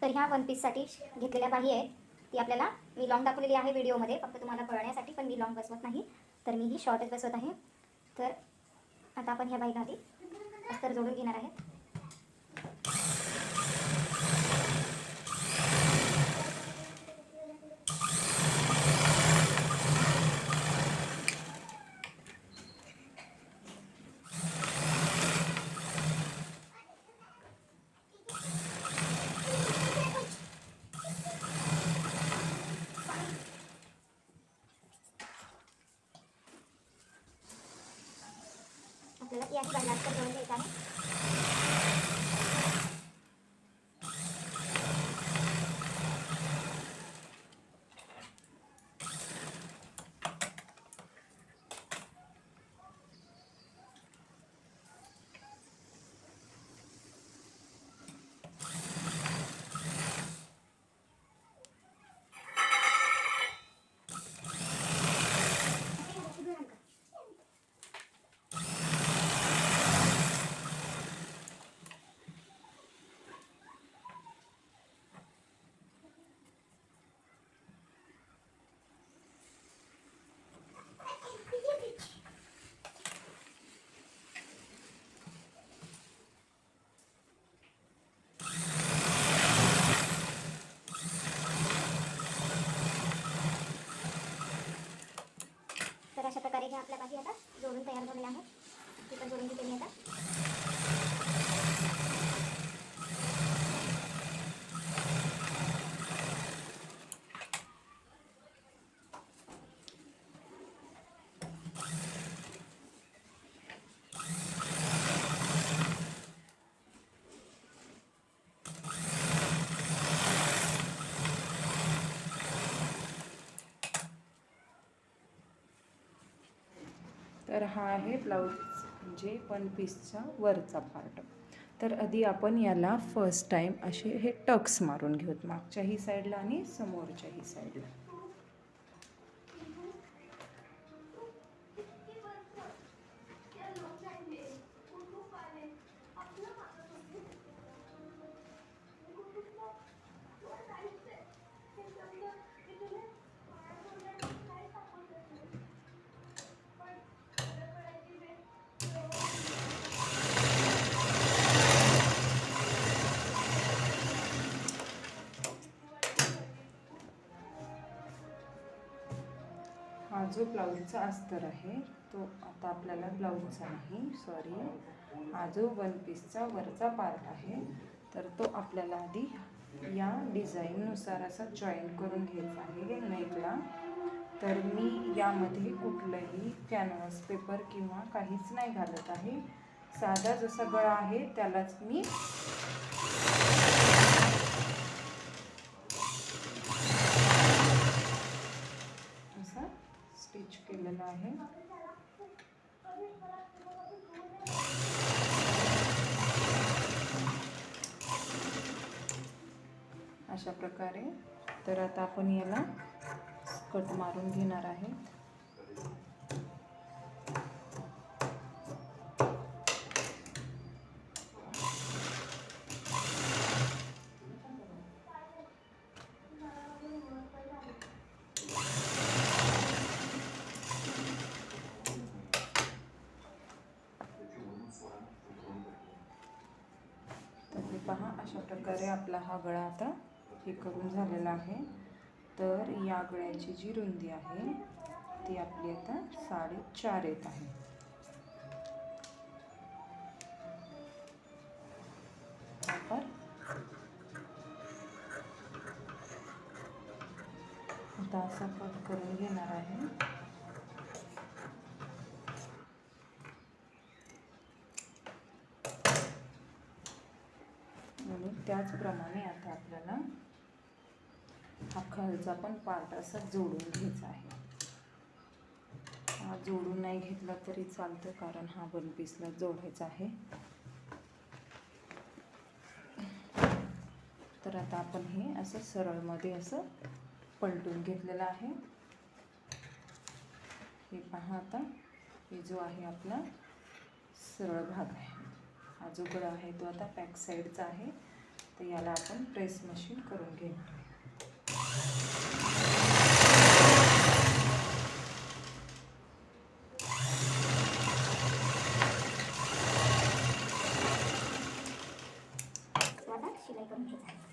तर ह्या वन पीससाठी घेतलेल्या बाही आहेत ती आपल्याला मी लॉंग दाखवलेली आहे व्हिडिओमध्ये, फक्त तुम्हाला कळण्यासाठी, पण मी लॉंग बसवत नाही, तर मी ही शॉर्टच बसवत आहे. तर आता आपण ह्या बाहीला आधी अस्तर जोडून घेणार आहे. आपल्याला या बाहीला अस्तर जोडून घ्यायचं आहे. तर अशा प्रकारे ह्या आपल्या बाही आता जोडून तयार झालेल्या आहेत. ती पण जोडून घेते मी आता. तर हा आहे ब्लाऊज म्हणजे वन पीसचा वरचा पार्ट. तर आधी आपण याला फर्स्ट टाईम असे हे टक्स मारून घेऊत, मागच्याही साईडला आणि समोरच्याही साईडला. हा जो ब्लाऊजचा अस्तर आहे तो आता आपल्याला ब्लाऊजचा नाही, सॉरी, हा जो वन पीसचा वरचा पार्ट आहे तर तो आपल्याला आधी या डिझाईननुसार असा जॉईंट करून घ्यायचा आहे नेकला. तर मी यामध्ये कुठलंही कॅनव्हास पेपर किंवा काहीच नाही घालत आहे. साधा जसा गळा आहे त्यालाच मी असा स्टिच केलेला आहे. अशा प्रकारे. तर आता आपण याला कट मारून घेणार आहे. तर हे पहा, अशा प्रकारे आपला हा गळा आता हे करून झालेला आहे. तर या गळ्याची जी रुंदी आहे ती आपली आता 4.5 येत आहे. आता असा कट करून घेणार आहे. आणि त्याचप्रमाणे आता आपल्याला हा खालचा पण पार्ट असा जोडून घ्यायचा आहे. हा जोडून नाही घेतला तरी चालतं, कारण हा वन पीसला जोडायचा आहे. तर आता आपण हे असं सरळमध्ये असं पलटून घेतलेलं आहे. हे पहा, आता हे जो आहे आपला सरळ भाग आहे, हा जो गळा आहे तो आता बॅक साईडचा आहे. तर याला आपण प्रेस मशीन करून घेऊ. आता शिलाई करून घ्यायचं आहे.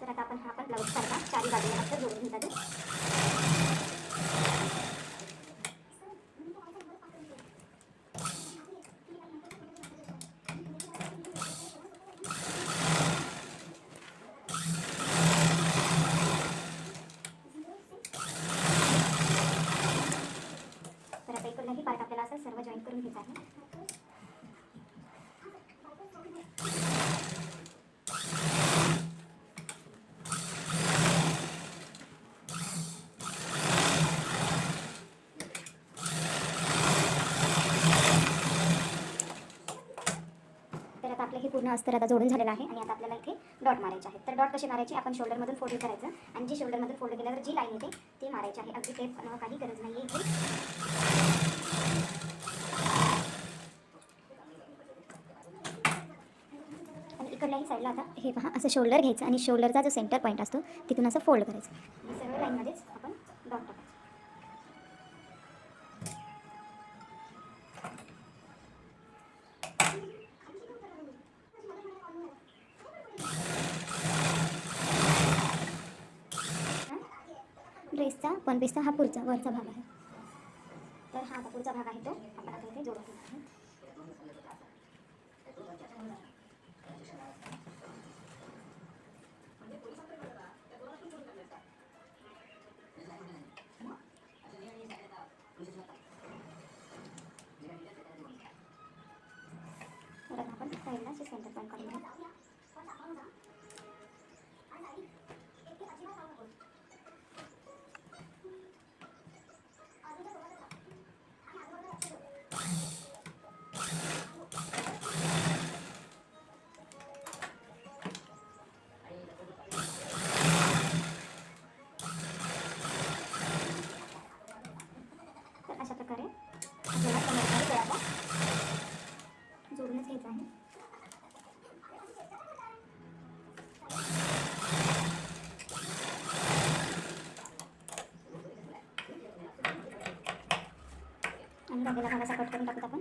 तर आता आपण हा पण ब्लाऊज सारखा चारी बाजूला असं जोडून घेतात. तर आता इकडलाही पार्ट आपल्याला असं सर्व जॉईन करून घ्यायचं आहे. तर आता आपलं हे पूर्ण अस्तर आता जोडून झालेलं आहे आणि आता आपल्याला इथे डॉट मारायचे आहेत. तर डॉट कसे मारायचे, आपण शोल्डरमधून फोल्ड करायचं आणि जी शोल्डरमधून फोल्ड केल्यावर जी लाईन येते ती मारायची आहे. अगदी टेप काही गरज नाही आहे इथे. आणि इकडल्याही साईडला आता हे पहा असं शोल्डर घ्यायचं आणि शोल्डरचा जो सेंटर पॉईंट असतो तिथून असं फोल्ड करायचं आणि सर्व लाईनमध्येच आपण डॉट टाकायचं. ड्रेसचा वन पीसचा हा पुढचा वरचा भाग आहे. तर हा आता पुढचा भाग आहे तो आपण आता इथे जोडून घेणार आहे. तर आता आपण साईडला सेंटर पॉईंट काढून घेऊ. तर अशा प्रकारे आपल्याला कमरेचा गळा जोडूनच घ्यायचा आहे. आणि राहिलेला भाग असा कट करून टाकूत आपण.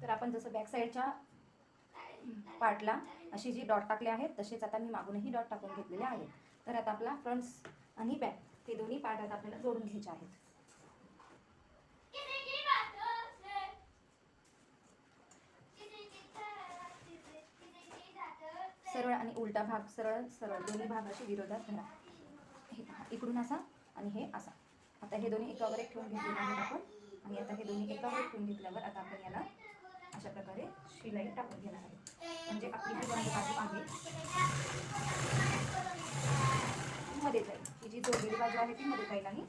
तर आपण जसं बॅक साईडच्या पार्टला अशी जी डॉट टाकले आहेत तसेच आता मी मागूनही डॉट टाकून घेतलेले आहेत. तर आता आपला फ्रंट्स आणि बॅक हे दोन्ही पार्ट आता आपल्याला जोडून घ्यायचे आहेत. सरळ आणि उलटा भाग, सरळ सरळ दोन्ही भाग असे विरोधात धरा. हे पहा, इकडून असा आणि हे असा. आता हे दोन्ही एकावर एक ठेवून घेतलेले आहेत आपण आणि आता हे दोन्ही एकावर एक ठेवून घेतल्यावर आता आपण याला अशा प्रकारे शिलाई टाकून घेणार आहे. म्हणजे आपली जी बंद बाजू आहे मध्ये जाईल, ही जी जोडलेली बाजू आहे ती मध्ये जाईल आणि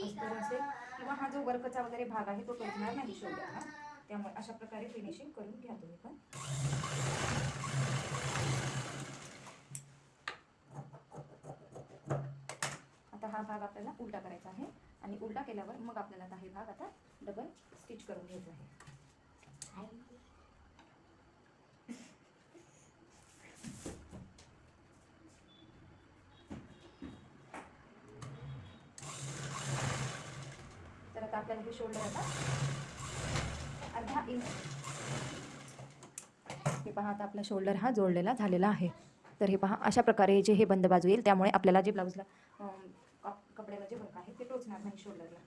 अस्तर असेल किंवा हा जो वर्कचा वगैरे भाग आहे तो टोचणार नाही शोल्डरला. त्यामुळे अशा प्रकारे फिनिशिंग करून घ्या तुम्ही पण. आता हा भाग आपल्याला उलटा करायचा आहे आणि उलटा केल्यावर मग आपल्याला आता हे भाग आता डबल स्टिच करून घ्यायचा आहे. तर आता आपल्याला हे शोल्डर आता अर्धा इंच, हे पहा आता आपला शोल्डर हा जोडलेला झालेला आहे. तर हे पहा अशा प्रकारे जे हे बंद बाजू येईल त्यामुळे आपल्याला जे ब्लाऊजला कपड्याला जे वर्क आहे ते टोचणार नाही शोल्डरला.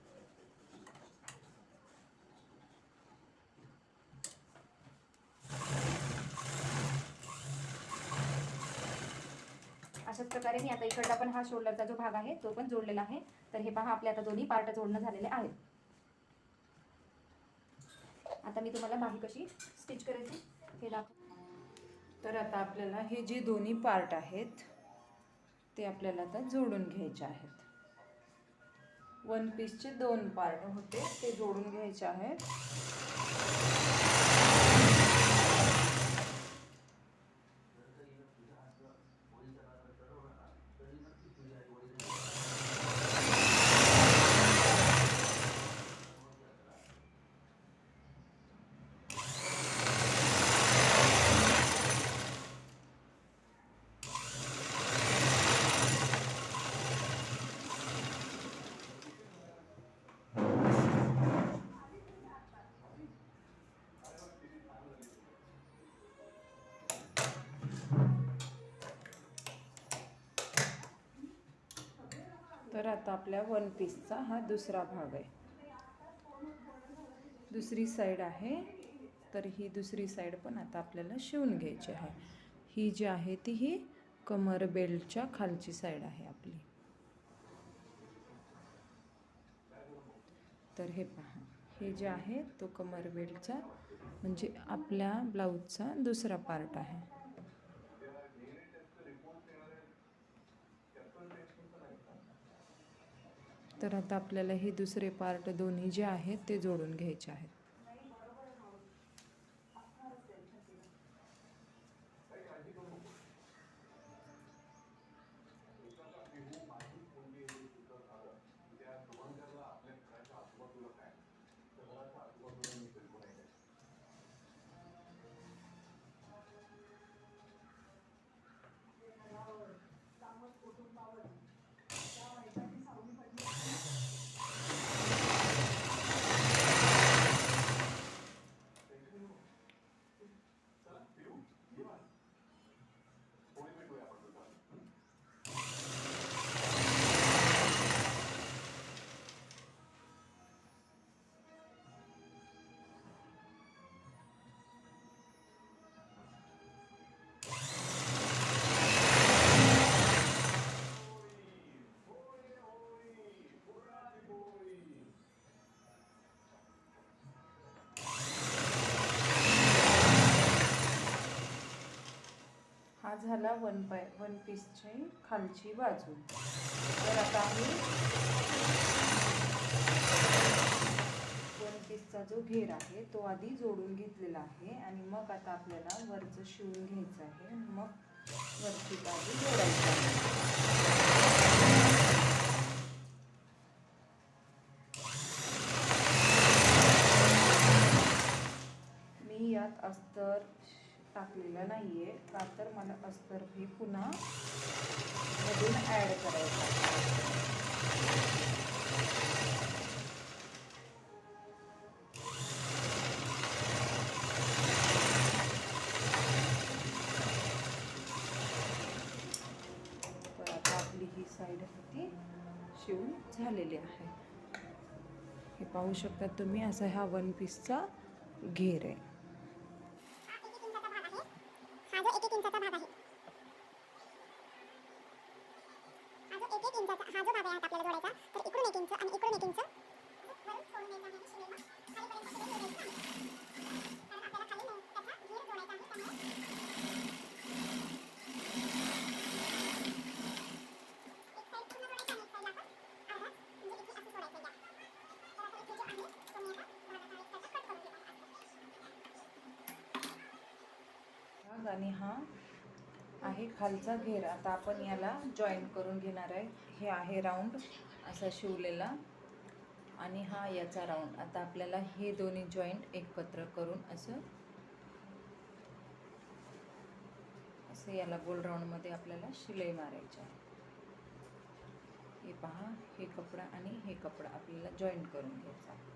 अशाच प्रकारे मी आता इकडला पण हा शोल्डरचा जो भाग आहे तो पण जोडलेला आहे. तर हे पहा, आपले आता दोन्ही पार्ट जोडणं झालेले आहेत. आता मी तुम्हाला बाही कशी स्टिच करायची हे दाखव. तर आता आपल्याला हे जे दोन्ही पार्ट आहेत ते आपल्याला आता जोडून घ्यायचे आहेत. वन पीसचे 2 पार्ट होते ते जोडून घ्यायचे आहेत. तर आता आपल्या वन पीसचा हा दुसरा भाग आहे. दुसरी साईड आहे. तर ही दुसरी साईड पण आता आपल्याला शिवून घ्यायची आहे. ही जी आहे ती ही कमर बेल्टच्या खालची साईड आहे आपली. तर हे पहा, हे जे आहे तो कमर बेल्टचा म्हणजे आपल्या ब्लाऊजचा दुसरा पार्ट आहे. तर आता आपल्याला हे दुसरे पार्ट दोन्ही जे आहेत ते जोडून घ्यायचे आहेत. हा झाला वन पीसची खालची बाजू. तर आता आम्ही वन पीसचा जो घेर आहे तो आधी जोडून घेतलेला आहे आणि मग आता आपल्याला वरचं शिवून घ्यायचं आहे. मग वरची बाजू जोडायची आहे. मी यात अस्तर टाकलेलं नाहीये का तर मला अस्तर हे पुन्हा मधून ॲड करायचं आहे. तर आता आपली ही साईड ती शिवून झालेली आहे. हे पाहू शकता तुम्ही, असा हा वन पीसचा घेर आहे. हा जो 1-1 इंचाचा भाग आहे, हा जो 1-1 इंचाचा हा जो भाग आहे आपल्याला जोडायचा. तर इकडून 1 इंच आणि इकडून 1 इंच वरून सोडून द्यायचं आहे शिवलेला. खालीपर्यंत सगळं जोडायचं आहे. कारण आपल्याला खाली नाही त्याचा घेर जोडायचा आहे. त्यामुळे एक साईड पूर्ण जोडायची आणि एक साईडला आपण अर्धा म्हणजे इथे असं सोडायचं आहे. तर आता इथे जो आहे तो मी आता भागाचा एक साईडला कट करून घेत आहे. आणि हा आहे खालचा घेर. आता आपण याला जॉईन करून घेणार आहे. हे आहे राऊंड असा शिवलेला आणि हा याचा राऊंड. आता आपल्याला हे दोन्ही जॉईंट एकत्र करून असं याला गोल राऊंडमध्ये आपल्याला शिलाई मारायची आहे. हे पहा, हे कपडा आणि हे कपडा आपल्याला जॉईन करून घ्यायचा आहे.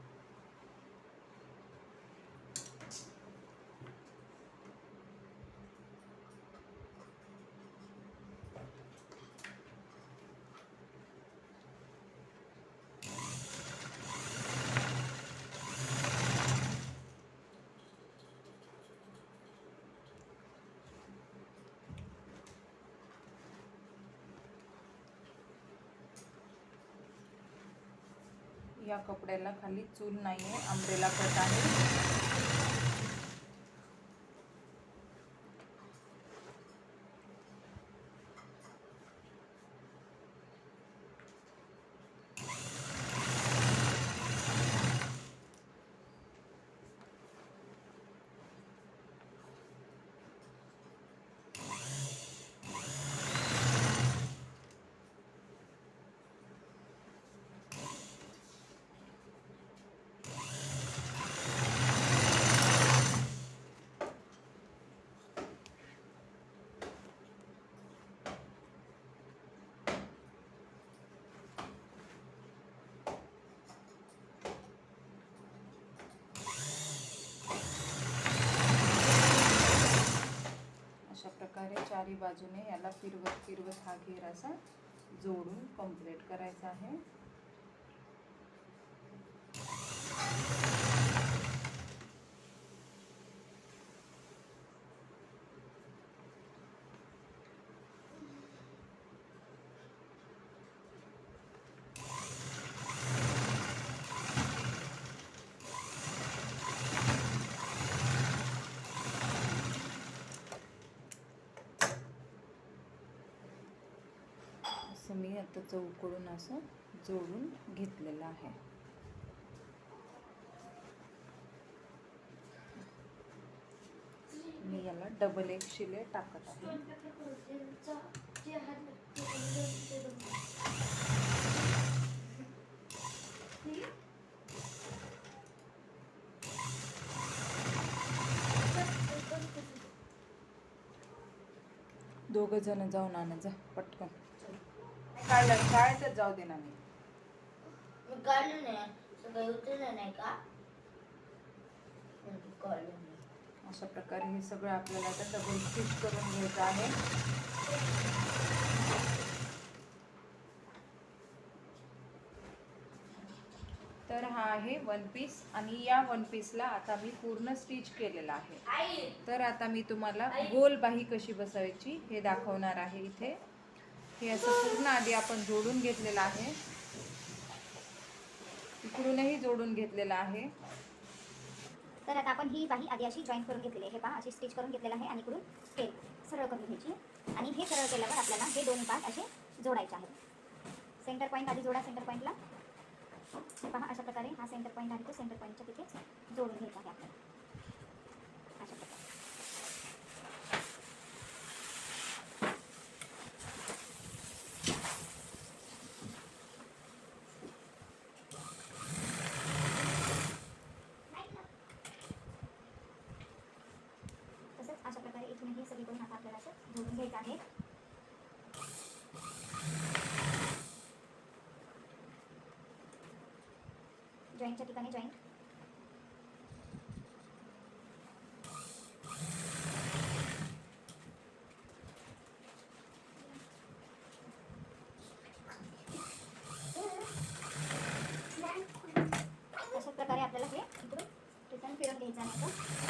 या कपड्याला खाली चूल नाही आहे, अंब्रेला कट आहे. अशा प्रकारे चारी बाजूने याला फिरवत फिरवत हा घेर असा जोडून कंप्लीट करायचा आहे. असं मी आता चौकडून असं जोडून घेतलेलं आहे. मी याला डबल एक शिले टाकत आहे. दोघं जण जाऊन आणा जा पटकन. शाळेतच जाऊ दे ना. मी काढलं नाही, सगळं उतरलं नाही का? काढलं नाही. अशा प्रकारे हे सगळं आपल्याला आता डबल स्टिच करून घ्यायचं आहे. तर हा आहे वन पीस आणि या वन पीसला आता मी पूर्ण स्टिच केलेला आहे. तर आता मी तुम्हाला गोल बाही कशी बसवायची हे दाखवणार आहे. इथे हे असं पूर्ण आधी आपण जोडून घेतलेलं आहे, इकडूनही जोडून घेतलेलं आहे. तर आता आपण ही बाही आधी अशी जॉईन करून घेतलेली आहे. हे पहा अशी स्टिच करून घेतलेलं आहे आणि इकडून हे सरळ करून घ्यायची आणि हे सरळ केल्यावर आपल्याला हे दोन पार्ट असे जोडायचे आहेत. सेंटर पॉईंट आधी जोडा. सेंटर पॉईंटला हे पहा अशा प्रकारे हा सेंटर पॉईंट आहे तो सेंटर पॉईंटच्या तिथे जोडून घ्यायचा आहे आपल्याला अशा प्रकारे. तसंच अशा प्रकारे इथूनही सगळीकडून आता आपल्याला असं जोडून घ्यायचं आहे. जॉईंटच्या ठिकाणी जॉईंट. अशा प्रकारे आपल्याला हे इकडून रिटर्न फिरून घ्यायचं आहे आता.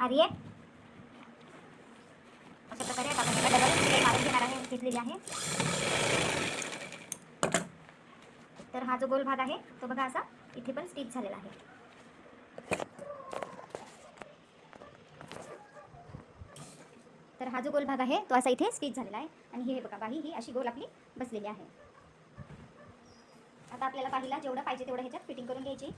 आली आहे अशा प्रकारे आता आपण डबल शिलाई मारून घेणार आहे घेतलेली आहे. तर हा जो गोल भाग आहे तो बघा असा इथे पण स्टिच झालेला आहे. तर हा जो गोल भाग आहे तो असा इथे स्टिच झालेला आहे आणि हे बघा बाही ही अशी गोल आपली बसलेली आहे. आता आपल्याला पाहिला जेवढं पाहिजे तेवढं ह्याच्यात फिटिंग करून घ्यायची.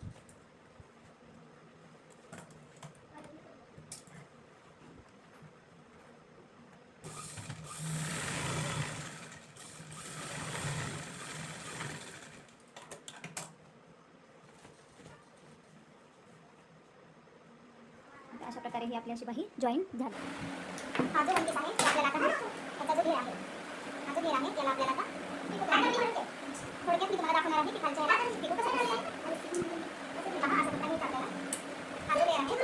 आता अशा प्रकारे ही आपली अशी बाही जॉईन झाली. हा जो वनपीस आहे तो आपल्याला आता त्याचा जो घेर आहे, हा जो घेर आहे त्याला आपल्याला आता थोडक्यात मी तुम्हाला दाखवणार आहे की खालच्या ह्याला पिको कसं करायचं. पहा असं प्रकारे आपल्याला हा जो घेर आहे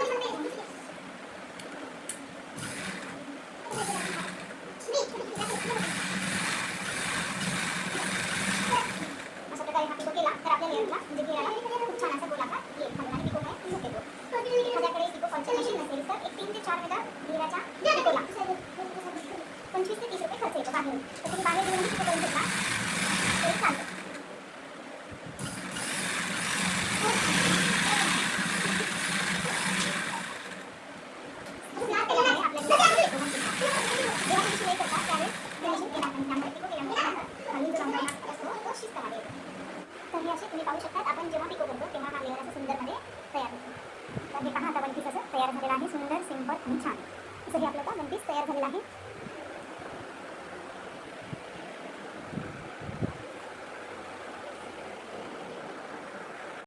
अशा प्रकारे हा पिको केला तर आपल्या लेअरला म्हणजे घेराला खूप छान असा गोलाकार येईल. खालून आणि पिको आहे लूप येतो. माझ्याकडे पिको फॉलचे मशीन नसेल तर एक 3 ते 4 मीटर घेराच्या पिकोला 25 ते 30 रुपये खर्च येतो बाहेर. तर तुम्ही बाहेर घेऊन पिको करून घेतला तरी चालतं. तुम्ही पाहू शकता आपण जेव्हा पिको करतो तेव्हा हा लेअर असं सुंदरमध्ये तयार होतो. तर हे पहा आता वनपीस असं तयार झालेलं आहे, सुंदर सिंपल आणि छान असं हे आपलं आता वनपीस तयार झालेलं आहे.